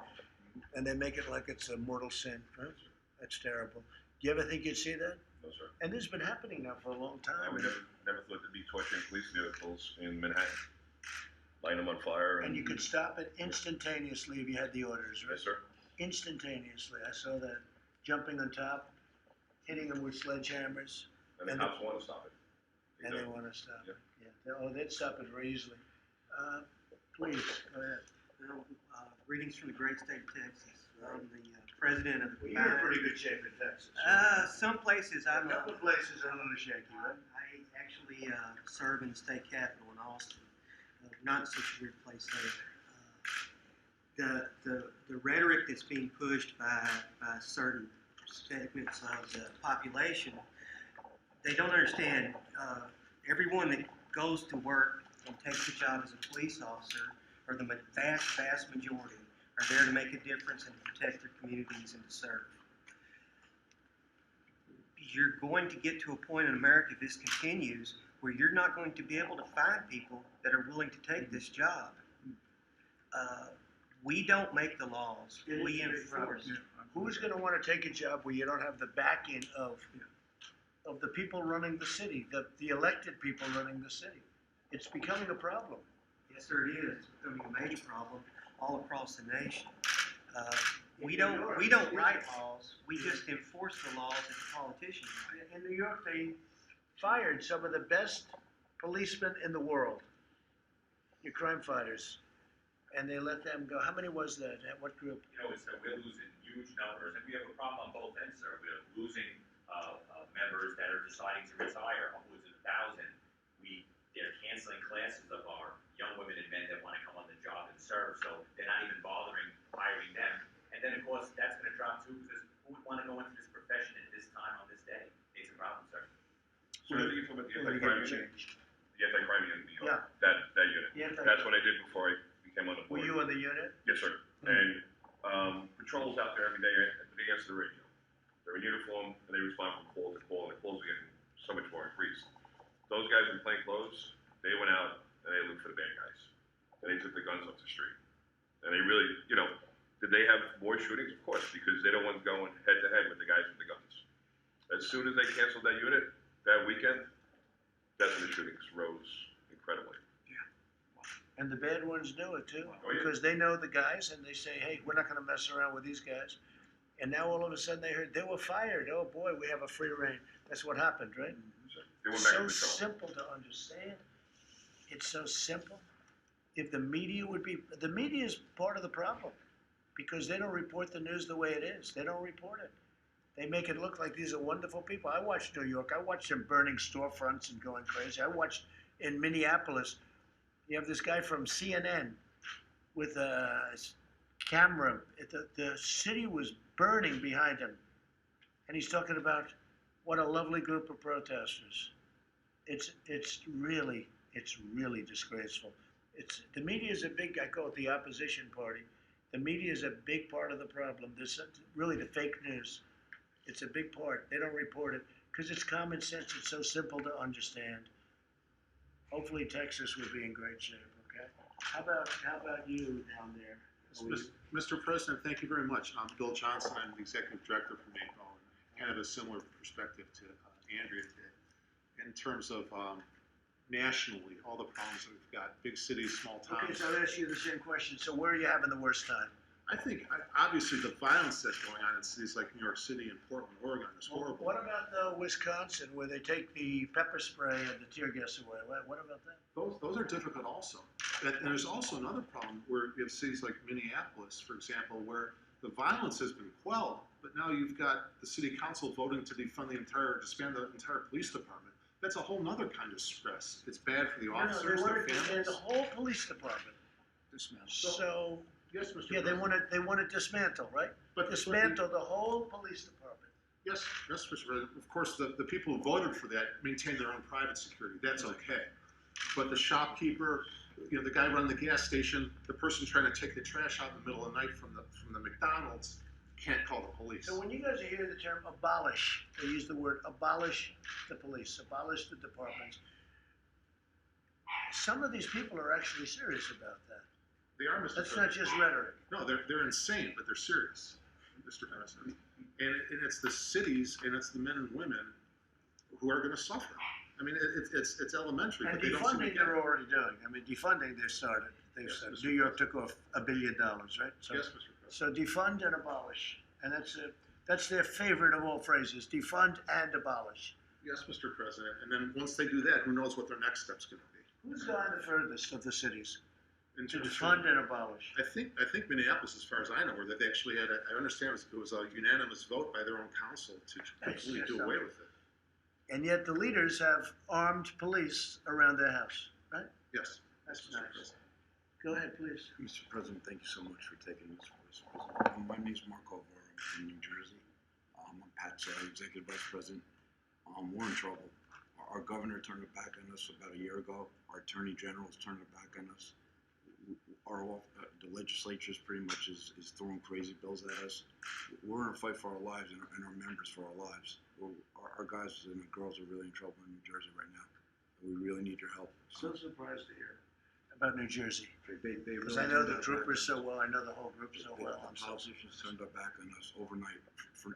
Speaker 1: and they make it like it's a mortal sin, right? That's terrible. Do you ever think you'd see that?
Speaker 8: No, sir.
Speaker 1: And this has been happening now for a long time.
Speaker 8: We never thought there'd be torturing police vehicles in Manhattan, lighting them on fire.
Speaker 1: And you could stop it instantaneously if you had the orders, right?
Speaker 8: Yes, sir.
Speaker 1: Instantaneously, I saw that, jumping on top, hitting them with sledgehammers,
Speaker 8: And the
Speaker 1: And
Speaker 8: cops want to stop it.
Speaker 1: and they want to stop it. Yeah, oh, they'd stop it very easily. Please, go ahead.
Speaker 9: Well, greetings from the great state of Texas. I'm the president of the
Speaker 1: Well, you're in pretty good shape in Texas.
Speaker 9: some places
Speaker 1: A
Speaker 9: I'm.
Speaker 1: couple of places are a little shaky, right?
Speaker 9: I actually serve in the state capitol in Austin. Not such a weird place there. The rhetoric that's being pushed by certain segments of the population, they don't understand. Everyone that goes to work and takes a job as a police officer, or the vast majority, are there to make a difference and to protect their communities and to serve. You're going to get to a point in America, if this continues, where you're not going to be able to find people that are willing to take this job. We don't make the laws, we enforce.
Speaker 1: Who's gonna wanna take a job where you don't have the backing of the people running the city, the elected people running the city? It's becoming a problem.
Speaker 9: Yes, sir, it is. It's becoming a major problem all across the nation. We don't write laws, we just enforce the laws that the politicians write.
Speaker 1: In New York, they fired some of the best policemen in the world, your crime fighters, and they let them go. How many was that? At what group?
Speaker 2: You know, we're losing huge numbers, and we have a problem on both ends, sir. We're losing members that are deciding to retire, upwards of 1,000. They're canceling classes of our young women and men that want to come on the job and serve, so they're not even bothering hiring them. And then, of course, that's going to drop too, because who would want to go into this profession at this time on this day? It's a problem, sir.
Speaker 8: So what do you think about the anti-crime unit? The anti-crime unit in New York?
Speaker 1: Yeah.
Speaker 8: That unit. That's what I did before I became on the
Speaker 1: Were
Speaker 8: board.
Speaker 1: you on the unit?
Speaker 8: Yes, sir. And patrols out there every day, they answer the radio. They're in uniform, and they respond from call to call, and the calls are getting so much more increased. Those guys in plain clothes, they went out and they looked for the bad guys. And they took the guns off the street. And they really, did they have more shootings? Of course, because they don't want going head to head with the guys with the guns. As soon as they canceled that unit, that weekend, that's when the shootings rose incredibly.
Speaker 1: And the bad ones do it too,
Speaker 8: Oh, yeah.
Speaker 1: because they know the guys and they say, hey, we're not gonna mess around with these guys. And now all of a sudden they heard they were fired. Oh boy, we have a free reign. That's what happened, right?
Speaker 8: They went back
Speaker 1: So
Speaker 8: to patrol.
Speaker 1: simple to understand. It's so simple. If the media the media is part of the problem, because they don't report the news the way it is. They don't report it. They make it look like these are wonderful people. I watched New York. I watched them burning storefronts and going crazy. I watched in Minneapolis. You have this guy from CNN with a camera. The city was burning behind him, and he's talking about what a lovely group of protesters. It's really disgraceful. The media is a big. I call it the opposition party. The media is a big part of the problem. This really the fake news. It's a big part. They don't report it because it's common sense. It's so simple to understand. Hopefully Texas will be in great shape. Okay. How about you down there?
Speaker 10: Mr. President, thank you very much. I'm Bill Johnson. I'm the executive director for NAPO, and kind of a similar perspective to Andrea did in terms of nationally all the problems that we've got, big cities, small towns.
Speaker 1: Okay, so I'll ask you the same question. So where are you having the worst time?
Speaker 10: Obviously the violence that's going on in cities like New York City and Portland, Oregon is horrible.
Speaker 1: What about Wisconsin, where they take the pepper spray and the tear gas away? What about that?
Speaker 10: Those are difficult also. And there's also another problem where you have cities like Minneapolis, for example, where the violence has been quelled, but now you've got the city council voting to disband the entire police department. That's a whole nother kind of stress. It's bad for the officers,
Speaker 1: they
Speaker 10: their
Speaker 1: want to
Speaker 10: families.
Speaker 1: the whole police department. So,
Speaker 10: Yes, Mr.
Speaker 1: yeah,
Speaker 10: President.
Speaker 1: they want to dismantle, right?
Speaker 10: But
Speaker 1: Dismantle the whole police department.
Speaker 10: Yes, Mr. President. Of course, the people who voted for that maintain their own private security. That's okay. But the shopkeeper, the guy running the gas station, the person trying to take the trash out in the middle of the night from the McDonald's can't call the police.
Speaker 1: So when you guys hear the term abolish, they use the word abolish the police, abolish the departments. Some of these people are actually serious about that.
Speaker 10: They are, Mr.
Speaker 1: That's
Speaker 10: President.
Speaker 1: not just rhetoric.
Speaker 10: No, they're insane, but they're serious, Mr. President. And it's the cities and it's the men and women who are going to suffer. I mean, it's elementary.
Speaker 1: And
Speaker 10: but they don't seem to
Speaker 1: defunding
Speaker 10: get it.
Speaker 1: they're already doing. I mean, defunding they've started. They've
Speaker 10: Yes,
Speaker 1: started.
Speaker 10: Mr.
Speaker 1: New York took off $1 billion, right? So,
Speaker 10: Yes, Mr. President.
Speaker 1: so defund and abolish, and that's their favorite of all phrases: defund and abolish.
Speaker 10: Yes, Mr. President. And then once they do that, who knows what their next step's going to be?
Speaker 1: Who's gone the furthest of the cities
Speaker 10: In
Speaker 1: to
Speaker 10: terms of-
Speaker 1: defund and abolish?
Speaker 10: I think Minneapolis, as far as I know, where they actually had I understand it was a unanimous vote by their own council to completely do away with it.
Speaker 1: And yet the leaders have armed police around their house, right?
Speaker 10: Yes.
Speaker 1: That's
Speaker 10: Mr.
Speaker 1: nice.
Speaker 10: President.
Speaker 1: Go ahead, please.
Speaker 11: Mr. President, thank you so much for taking this for us, President. My name is Marco Alvaro. I'm from New Jersey. I'm Pat Shea, Executive Vice President. We're in trouble. Our governor turned it back on us about a year ago. Our Attorney General has turned it back on us. The legislature pretty much is throwing crazy bills at us. We're in a fight for our lives and our members for our lives. Our guys and the girls are really in trouble in New Jersey right now. We really need your help.
Speaker 1: So surprised to hear about New Jersey.
Speaker 11: They
Speaker 1: Because
Speaker 11: really
Speaker 1: I know
Speaker 11: turned
Speaker 1: the
Speaker 11: their
Speaker 1: troopers
Speaker 11: back
Speaker 1: so
Speaker 11: on us.
Speaker 1: well. I know the whole group so well.
Speaker 11: The politicians turned their back on us overnight.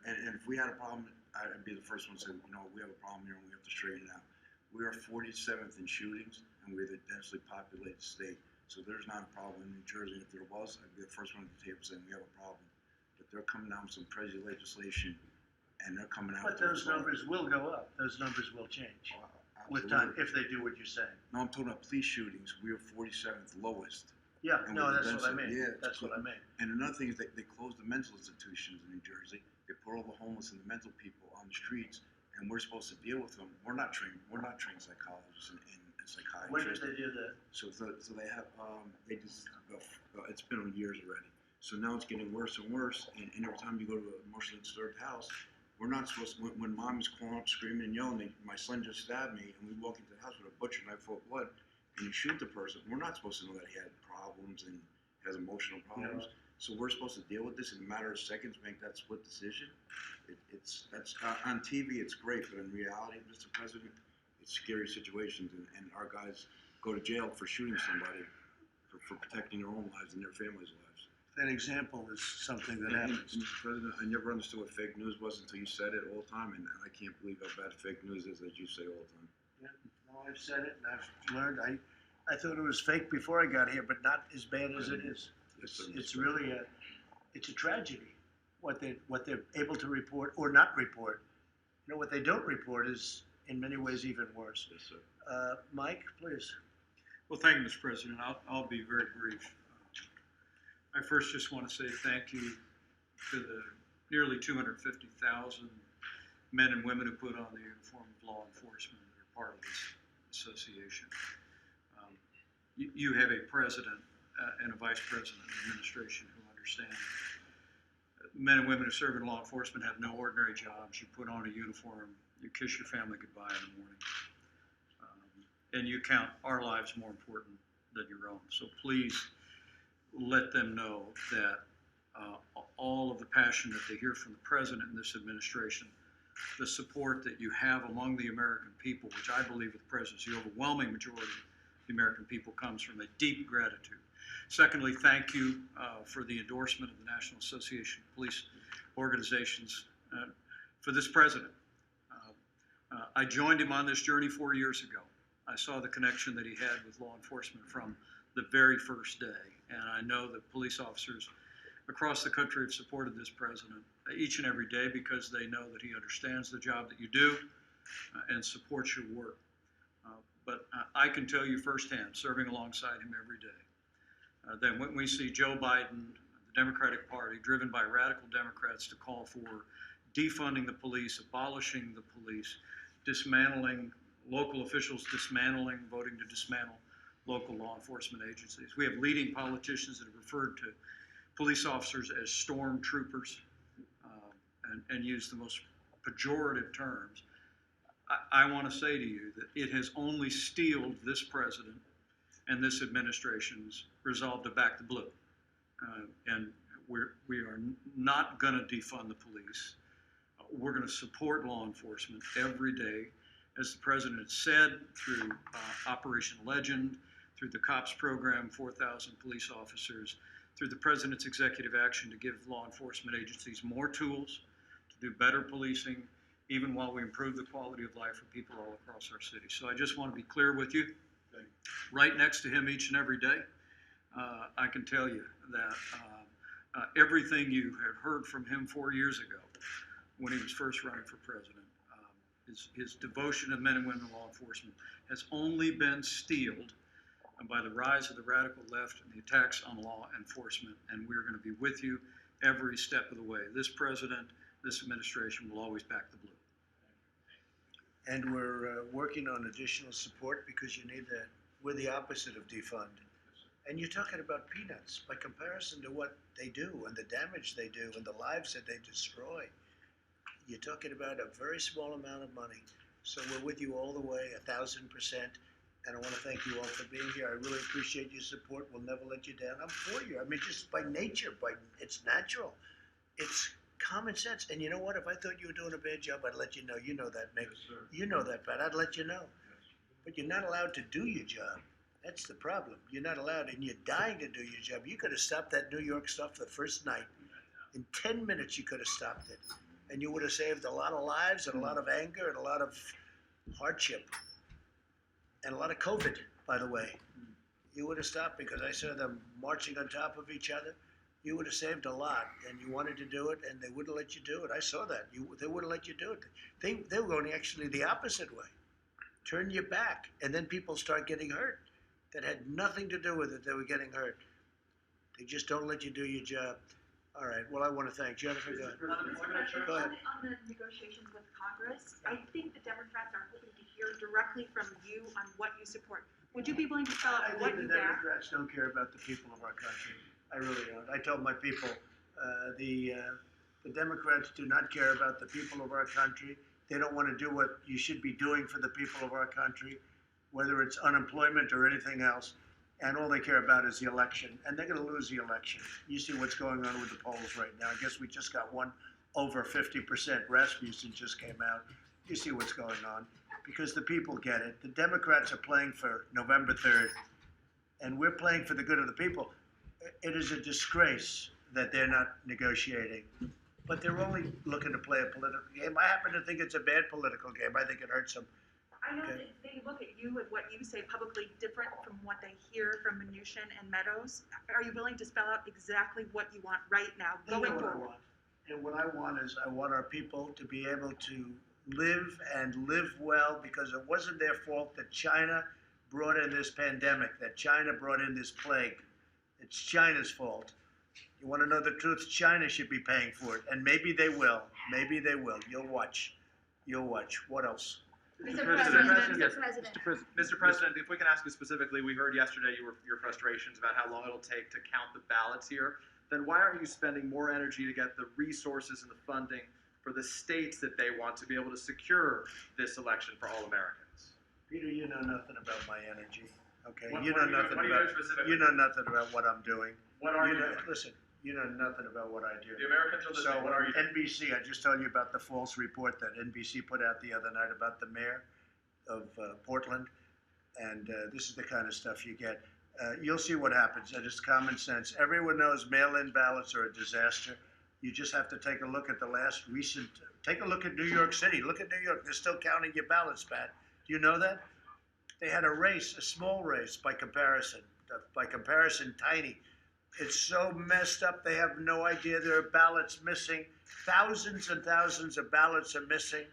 Speaker 11: And if we had a problem, I'd be the first one to say, we have a problem here and we have to straighten it out. We are 47th in shootings and we're the densely populated state. So there's not a problem in New Jersey. If there was, I'd be the first one at the table saying we have a problem. But they're coming down with some crazy legislation and they're coming out.
Speaker 1: But those numbers will go up. Those numbers will change with time if they do what you're saying.
Speaker 11: No, I'm talking about police shootings. We are 47th lowest.
Speaker 1: Yeah,
Speaker 11: And
Speaker 1: no,
Speaker 11: with
Speaker 1: that's
Speaker 11: the
Speaker 1: what I
Speaker 11: density,
Speaker 1: mean.
Speaker 11: yeah,
Speaker 1: That's what I mean.
Speaker 11: And another thing is they closed the mental institutions in New Jersey. They put all the homeless and the mental people on the streets, and we're supposed to deal with them. We're not trained psychologists and psychiatrists.
Speaker 1: When did they do that?
Speaker 11: So they have it's been on years already. So now it's getting worse and worse. And every time you go to an emotionally disturbed house, we're not supposed to. When mom is calling up, screaming and yelling, my son just stabbed me, and we walk into the house with a butcher knife full of blood, and you shoot the person. We're not supposed to know that he had problems and has emotional problems.
Speaker 1: Yeah.
Speaker 11: So we're supposed to deal with this in a matter of seconds, make that split decision. That's on TV, it's great, but in reality, Mr. President, it's scary situations, and our guys go to jail for shooting somebody for protecting their own lives and their families' lives.
Speaker 1: That example is something that
Speaker 11: And,
Speaker 1: happens.
Speaker 11: Mr. President, I never understood what fake news was until you said it all the time, and I can't believe how bad fake news is, as you say all the time.
Speaker 1: Yeah, no, I've said it and I've learned. I thought it was fake before I got here, but not as bad as it is.
Speaker 11: Yes, sir,
Speaker 1: It's
Speaker 11: Mr.
Speaker 1: really it's a tragedy what they're able to report or not report. What they don't report is in many ways even worse.
Speaker 11: Yes, sir.
Speaker 1: Mike, please.
Speaker 12: Well, thank you, Mr. President. I'll be very brief. I first just want to say thank you to the nearly 250,000 men and women who put on the uniform of law enforcement that are part of this association. You have a president and a vice president of the administration who understand. Men and women who serve in law enforcement have no ordinary jobs. You put on a uniform, you kiss your family goodbye in the morning. And you count our lives more important than your own. So please let them know that all of the passion that they hear from the president and this administration, the support that you have among the American people, which I believe with the president, the overwhelming majority of the American people comes from a deep gratitude. Secondly, thank you for the endorsement of the National Association of Police Organizations for this president. I joined him on this journey 4 years ago. I saw the connection that he had with law enforcement from the very first day, and I know that police officers across the country have supported this president each and every day because they know that he understands the job that you do and supports your work. But I can tell you firsthand, serving alongside him every day, that when we see Joe Biden, the Democratic Party, driven by radical Democrats to call for defunding the police, abolishing the police, dismantling local officials, voting to dismantle local law enforcement agencies. We have leading politicians that have referred to police officers as stormtroopers and use the most pejorative terms. I want to say to you that it has only steeled this president and this administration's resolve to back the blue. And we are not going to defund the police. We're going to support law enforcement every day. As the president said, through Operation Legend, through the COPS program, 4,000 police officers, through the president's executive action to give law enforcement agencies more tools to do better policing, even while we improve the quality of life for people all across our city. So I just want to be clear with you. Right next to him each and every day, I can tell you that everything you had heard from him 4 years ago when he was first running for president, his devotion to men and women in law enforcement has only been steeled by the rise of the radical left and the attacks on law enforcement, and we're going to be with you every step of the way. This president, this administration will always back the blue.
Speaker 1: And we're working on additional support because you need that. We're the opposite of defund. And you're talking about peanuts by comparison to what they do and the damage they do and the lives that they destroy. You're talking about a very small amount of money. So we're with you all the way, 1,000%. And I want to thank you all for being here. I really appreciate your support. We'll never let you down. I'm for you. I mean, just by nature, it's natural. It's common sense. And you know what? If I thought you were doing a bad job, I'd let you know. You know that, Mick.
Speaker 3: Yes, sir.
Speaker 1: You know that, Pat. I'd let you know. But you're not allowed to do your job. That's the problem. You're not allowed, and you're dying to do your job. You could have stopped that New York stuff the first night. In 10 minutes, you could have stopped it. And you would have saved a lot of lives and a lot of anger and a lot of hardship. And a lot of COVID, by the way. You would have stopped because I saw them marching on top of each other. You would have saved a lot, and you wanted to do it, and they wouldn't let you do it. I saw that. They wouldn't let you do it. They were going actually the opposite way. Turn your back, and then people start getting hurt. That had nothing to do with it. They were getting hurt. They just don't let you do your job. All right. Well, I want to thank Jennifer. Go ahead. Go ahead.
Speaker 13: On the negotiations with Congress, I think the Democrats are hoping to hear directly from you on what you support. Would you be willing to spell out what you back?
Speaker 1: The Democrats don't care about the people of our country. I really don't. I told my people, the Democrats do not care about the people of our country. They don't want to do what you should be doing for the people of our country, whether it's unemployment or anything else. And all they care about is the election. And they're going to lose the election. You see what's going on with the polls right now. I guess we just got one over 50%. Rasmussen just came out. You see what's going on. Because the people get it. The Democrats are playing for November 3rd. And we're playing for the good of the people. It is a disgrace that they're not negotiating. But they're only looking to play a political game. I happen to think it's a bad political game. I think it hurts them.
Speaker 13: I know that they look at you and what you say publicly different from what they hear from Mnuchin and Meadows. Are you willing to spell out exactly what you want right now, going forward?
Speaker 1: And what I want is I want our people to be able to live and live well, because it wasn't their fault that China brought in this pandemic, that China brought in this plague. It's China's fault. You want to know the truth? China should be paying for it. And maybe they will. Maybe they will. You'll watch. You'll watch. What else?
Speaker 13: Mr. President.
Speaker 14: Mr. President, if we can ask you specifically, we heard yesterday your frustrations about how long it'll take to count the ballots here. Then why aren't you spending more energy to get the resources and the funding for the states that they want to be able to secure this election for all Americans?
Speaker 1: Peter, you know nothing about my energy. Okay,
Speaker 14: What
Speaker 1: you
Speaker 14: are
Speaker 1: know
Speaker 14: you
Speaker 1: nothing
Speaker 14: doing
Speaker 1: about.
Speaker 14: specifically?
Speaker 1: You know nothing about what I'm doing.
Speaker 14: What are you doing?
Speaker 1: Listen, you know nothing about what I do.
Speaker 14: The Americans are listening.
Speaker 1: So
Speaker 14: What are you doing?
Speaker 1: NBC, I just told you about the false report that NBC put out the other night about the mayor of Portland, and this is the kind of stuff you get. You'll see what happens. It is common sense. Everyone knows mail-in ballots are a disaster. You just have to take a look at the last recent. Take a look at New York City. Look at New York. They're still counting your ballots, Pat. Do you know that? They had a race, a small race by comparison. By comparison, tiny. It's so messed up, they have no idea there are ballots missing. Thousands and thousands of ballots are missing.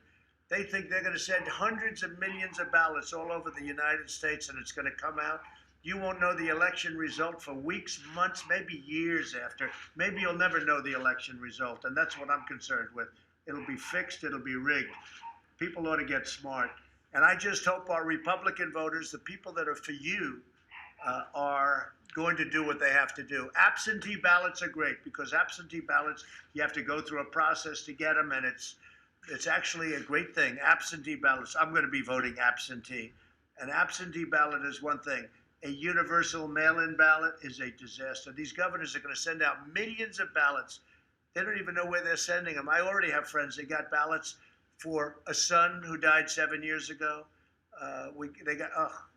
Speaker 1: They think they're going to send hundreds of millions of ballots all over the United States and it's going to come out. You won't know the election result for weeks, months, maybe years after. Maybe you'll never know the election result, and that's what I'm concerned with. It'll be fixed, it'll be rigged. People ought to get smart. And I just hope our Republican voters, the people that are for you, are going to do what they have to do. Absentee ballots are great because absentee ballots, you have to go through a process to get them, and it's actually a great thing. Absentee ballots, I'm going to be voting absentee. An absentee ballot is one thing. A universal mail-in ballot is a disaster. These governors are going to send out millions of ballots. They don't even know where they're sending them. I already have friends that got ballots for a son who died 7 years ago.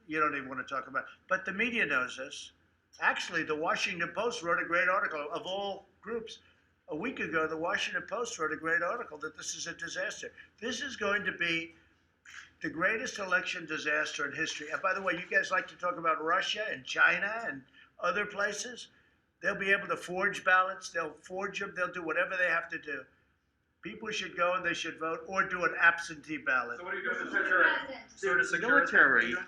Speaker 1: You don't even want to talk about it. But the media knows this. Actually, the Washington Post wrote a great article of all groups. A week ago, the Washington Post wrote a great article that this is a disaster. This is going to be the greatest election disaster in history. And by the way, you guys like to talk about Russia and China and other places. They'll be able to forge ballots. They'll forge them. They'll do whatever they have to do. People should go and they should vote or do an absentee ballot.
Speaker 14: So what do you do to secure it? Sort of
Speaker 15: The
Speaker 14: secure
Speaker 15: military
Speaker 14: it?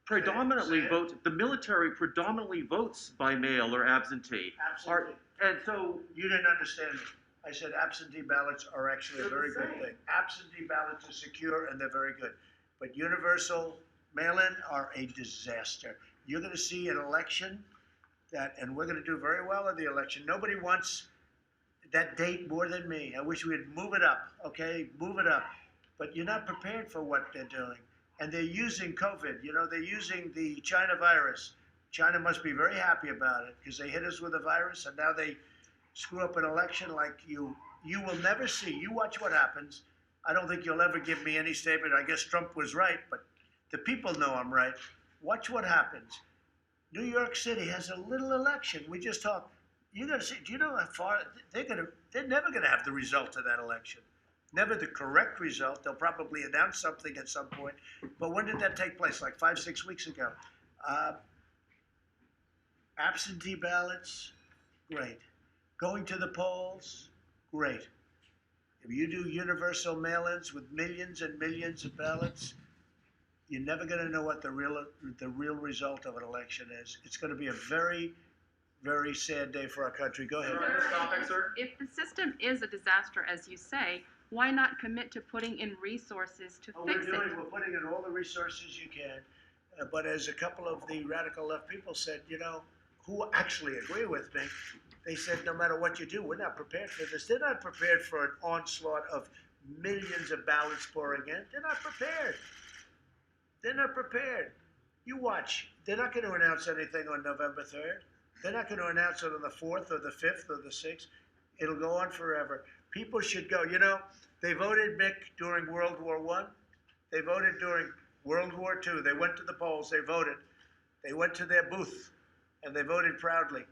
Speaker 15: predominantly
Speaker 1: Say it.
Speaker 15: votes. The military predominantly votes by mail or absentee.
Speaker 1: Absentee.
Speaker 15: And so
Speaker 1: You didn't understand me. I said absentee ballots are actually a very good thing. Absentee ballots are secure and they're very good. But universal mail-in are a disaster. You're going to see an election and we're going to do very well in the election. Nobody wants that date more than me. I wish we'd move it up, okay? Move it up. But you're not prepared for what they're doing. And they're using COVID. You know, they're using the China virus. China must be very happy about it because they hit us with a virus and now they screw up an election like you will never see. You watch what happens. I don't think you'll ever give me any statement. I guess Trump was right, but the people know I'm right. Watch what happens. New York City has a little election. We just talked. You got to see. Do you know how far they're never gonna have the result of that election? Never the correct result. They'll probably announce something at some point. But when did that take place? Like 5-6 weeks ago. Absentee ballots, great. Going to the polls, great. If you do universal mail-ins with millions and millions of ballots, you're never going to know what the real result of an election is. It's going to be a very, very sad day for our country. Go ahead.
Speaker 16: If the system is a disaster, as you say, why not commit to putting in resources to fix it?
Speaker 1: We're putting in all the resources you can. But as a couple of the radical left people said, you know, who actually agree with me, they said, no matter what you do, we're not prepared for this. They're not prepared for an onslaught of millions of ballots pouring in. They're not prepared. They're not prepared. You watch. They're not going to announce anything on November 3rd. They're not going to announce it on the 4th or the 5th or the 6th. It'll go on forever. People should go. You know, they voted, Mick, during World War I. They voted during World War II. They went to the polls. They voted. They went to their booth, and they voted proudly.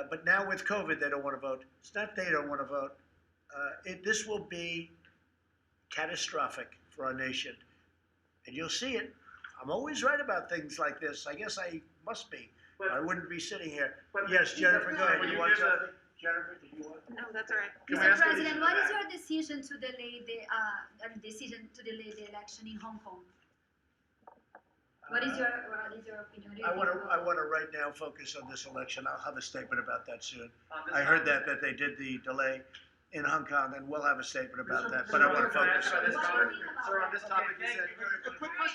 Speaker 1: But now with COVID, they don't want to vote. It's not they don't want to vote. This will be catastrophic for our nation. And you'll see it. I'm always right about things like this. I guess I must be. I wouldn't be sitting here. Yes, Jennifer, go ahead. You want something? Jennifer, did you want?
Speaker 13: No, that's all right.
Speaker 17: Mr. President, what is your decision to delay the election in Hong Kong? What is your opinion?
Speaker 1: I want to right now focus on this election. I'll have a statement about that soon. I heard that they did the delay in Hong Kong, and we'll have a statement about that. But I want to focus on this.
Speaker 14: Sir, on this topic, you said.